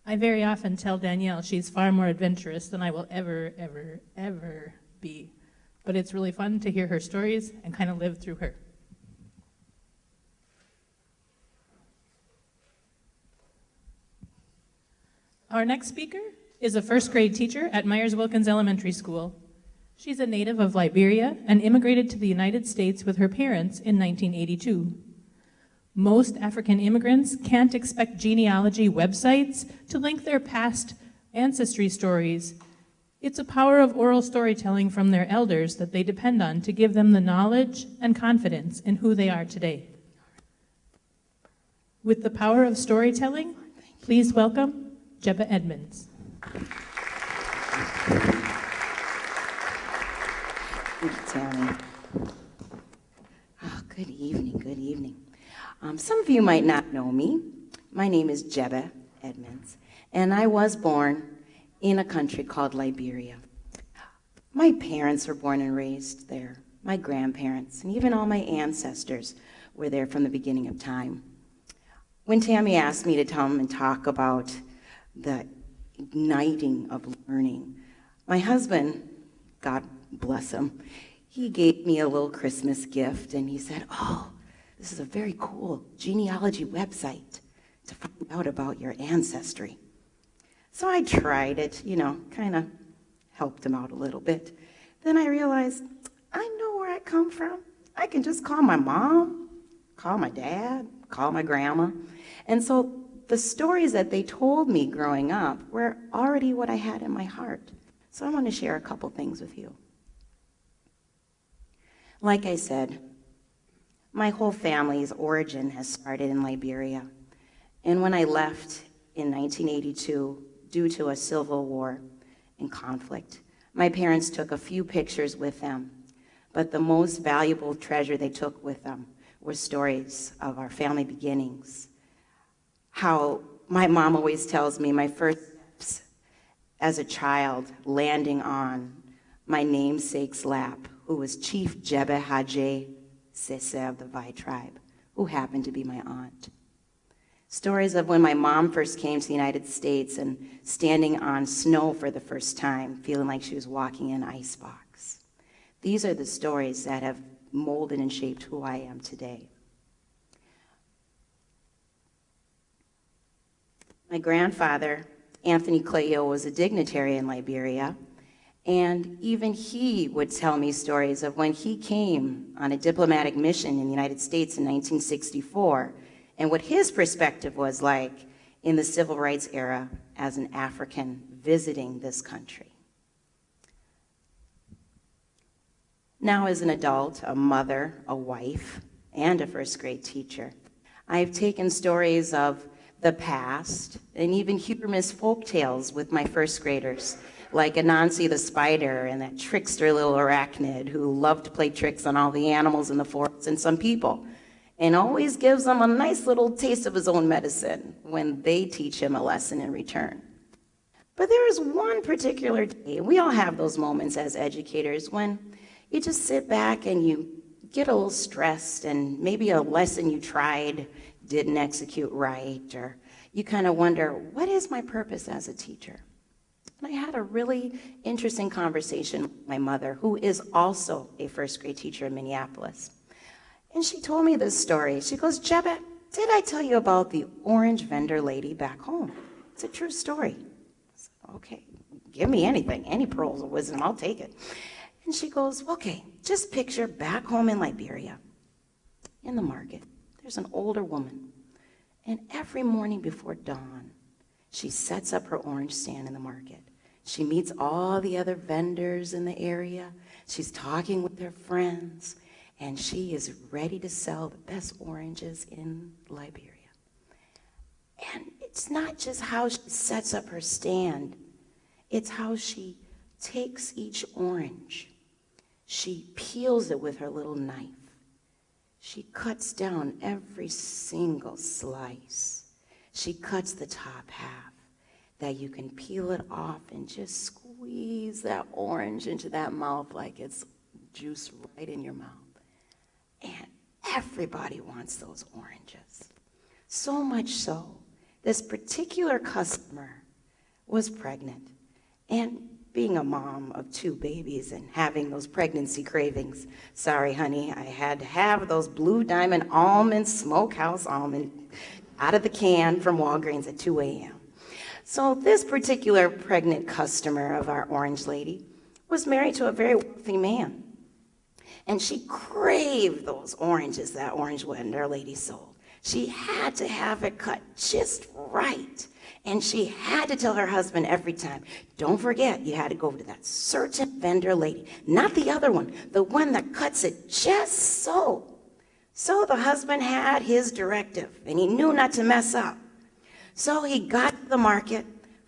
I very often tell Danielle she's far more adventurous than I will ever, ever, ever be. But it's really fun to hear her stories and kind of live through her. Our next speaker is a first grade teacher at Myers-Wilkins Elementary School. She's a native of Liberia and immigrated to the United States with her parents in 1982. Most African immigrants can't expect genealogy websites to link their past ancestry stories. It's a power of oral storytelling from their elders that they depend on to give them the knowledge and confidence in who they are today. With the power of storytelling, please welcome Jebeh Edmunds. Thank you, Tammy. Oh, good evening, good evening. Some of you might not know me. My name is Jebeh Edmunds, and I was born in a country called Liberia. My parents were born and raised there. My grandparents, and even all my ancestors were there from the beginning of time. When Tammy asked me to come and talk about the igniting of learning, my husband, God bless him, he gave me a little Christmas gift, and he said, "Oh, this is a very cool genealogy website to find out about your ancestry." So I tried it, kind of helped him out a little bit. Then I realized, I know where I come from. I can just call my mom, call my dad, call my grandma. And so the stories that they told me growing up were already what I had in my heart. So I want to share a couple things with you. Like I said, my whole family's origin has started in Liberia. And when I left in 1982, due to a civil war and conflict, my parents took a few pictures with them. But the most valuable treasure they took with them were stories of our family beginnings. How my mom always tells me my first steps as a child landing on my namesake's lap, who was Chief Jebeh Haje Sese of the Vai tribe, who happened to be my aunt. Stories of when my mom first came to the United States and standing on snow for the first time, feeling like she was walking in an icebox. These are the stories that have molded and shaped who I am today. My grandfather, Anthony Clayo, was a dignitary in Liberia, and even he would tell me stories of when he came on a diplomatic mission in the United States in 1964, and what his perspective was like in the civil rights era as an African visiting this country. Now as an adult, a mother, a wife, and a first grade teacher, I've taken stories of the past and even humorous folk tales with my first graders, like Anansi the spider and that trickster little arachnid who loved to play tricks on all the animals in the forest and some people, and always gives them a nice little taste of his own medicine when they teach him a lesson in return. But there is one particular day, we all have those moments as educators, when you just sit back and you get a little stressed and maybe a lesson you tried didn't execute right, or you kind of wonder, what is my purpose as a teacher? And I had a really interesting conversation with my mother, who is also a first grade teacher in Minneapolis. And she told me this story. She goes, "Jebeh, did I tell you about the orange vendor lady back home? It's a true story." I said, "Okay, give me anything, any pearls of wisdom, I'll take it." And she goes, "Okay, just picture back home in Liberia, in the market, there's an older woman, and every morning before dawn, she sets up her orange stand in the market. She meets all the other vendors in the area. She's talking with her friends, and she is ready to sell the best oranges in Liberia. And it's not just how she sets up her stand, it's how she takes each orange. She peels it with her little knife. She cuts down every single slice. She cuts the top half that you can peel it off and just squeeze that orange into that mouth like it's juice right in your mouth. And everybody wants those oranges. So much so This particular customer was pregnant, and being a mom of 2 babies and having those pregnancy cravings, sorry, honey, I had to have those Blue Diamond almond, smokehouse almond, out of the can from Walgreens at 2 a.m. So this particular pregnant customer of our orange lady was married to a very wealthy man. And she craved those oranges that orange vendor lady sold. She had to have it cut just right. And she had to tell her husband every time, don't forget, you had to go to that certain vendor lady, not the other one, the one that cuts it just so. So the husband had his directive, and he knew not to mess up. So he got to the market,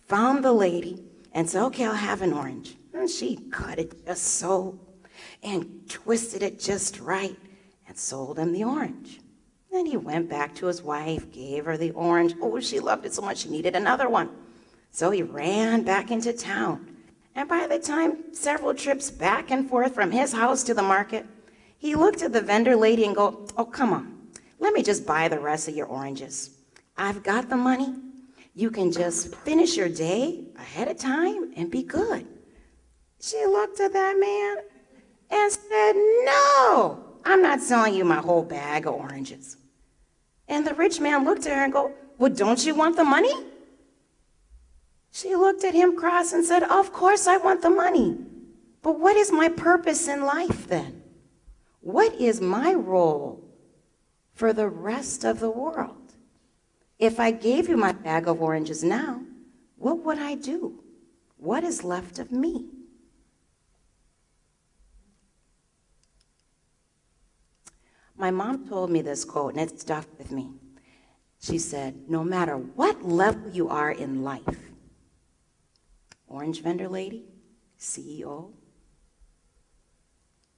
found the lady, and said, okay, I'll have an orange. And she cut it just so, and twisted it just right, and sold him the orange. Then he went back to his wife, gave her the orange. Oh, she loved it so much she needed another one. So he ran back into town. And by the time several trips back and forth from his house to the market, he looked at the vendor lady and go, oh, come on, let me just buy the rest of your oranges. I've got the money. You can just finish your day ahead of time and be good. She looked at that man and said, no, I'm not selling you my whole bag of oranges. And the rich man looked at her and go, well, don't you want the money? She looked at him cross and said, of course I want the money. But what is my purpose in life then? What is my role for the rest of the world? If I gave you my bag of oranges now, what would I do? What is left of me? My mom told me this quote, and it stuck with me. She said, no matter what level you are in life, orange vendor lady, CEO,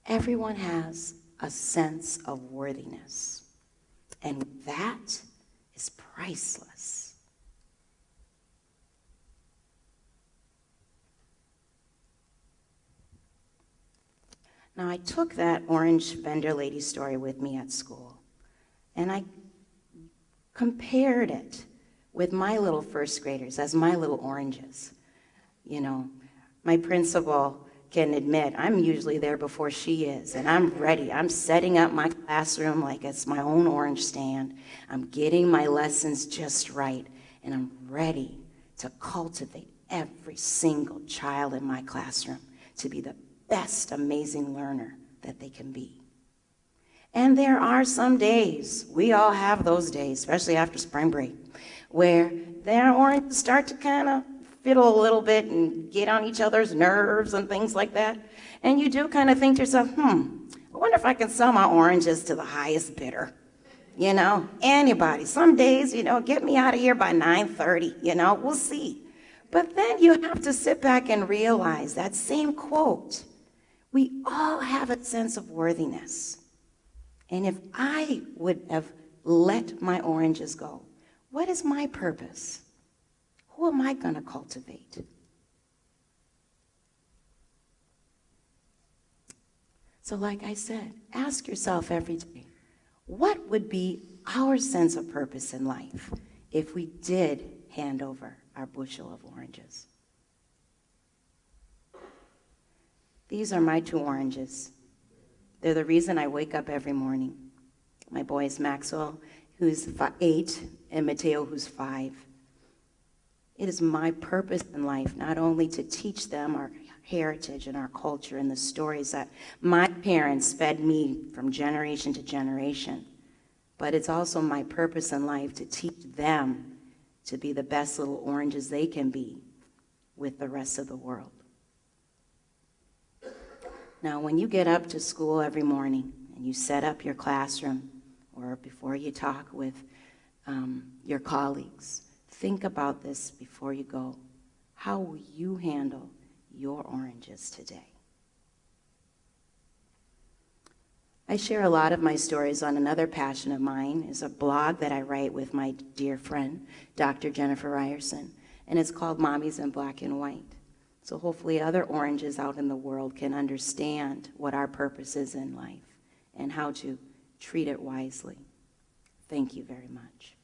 everyone has a sense of worthiness. And that is priceless. Now, I took that orange vendor lady story with me at school, and I compared it with my little first graders as my little oranges. You know, my principal can admit I'm usually there before she is, and I'm ready. I'm setting up my classroom like it's my own orange stand. I'm getting my lessons just right, and I'm ready to cultivate every single child in my classroom to be the best amazing learner that they can be. And there are some days, we all have those days, especially after spring break, where their oranges start to kind of fiddle a little bit and get on each other's nerves and things like that. And you do kind of think to yourself, I wonder if I can sell my oranges to the highest bidder. You know, anybody. Some days, get me out of here by 9:30, we'll see. But then you have to sit back and realize that same quote. We all have a sense of worthiness. And if I would have let my oranges go, what is my purpose? Who am I going to cultivate? So like I said, ask yourself every day, what would be our sense of purpose in life if we did hand over our bushel of oranges? These are my 2 oranges. They're the reason I wake up every morning. My boys, Maxwell, who's 8, and Mateo, who's 5. It is my purpose in life not only to teach them our heritage and our culture and the stories that my parents fed me from generation to generation, but it's also my purpose in life to teach them to be the best little oranges they can be with the rest of the world. Now, when you get up to school every morning and you set up your classroom, or before you talk with your colleagues, think about this before you go. How will you handle your oranges today? I share a lot of my stories on another passion of mine. It's a blog that I write with my dear friend, Dr. Jennifer Ryerson, and it's called Mommies in Black and White. So hopefully other oranges out in the world can understand what our purpose is in life and how to treat it wisely. Thank you very much.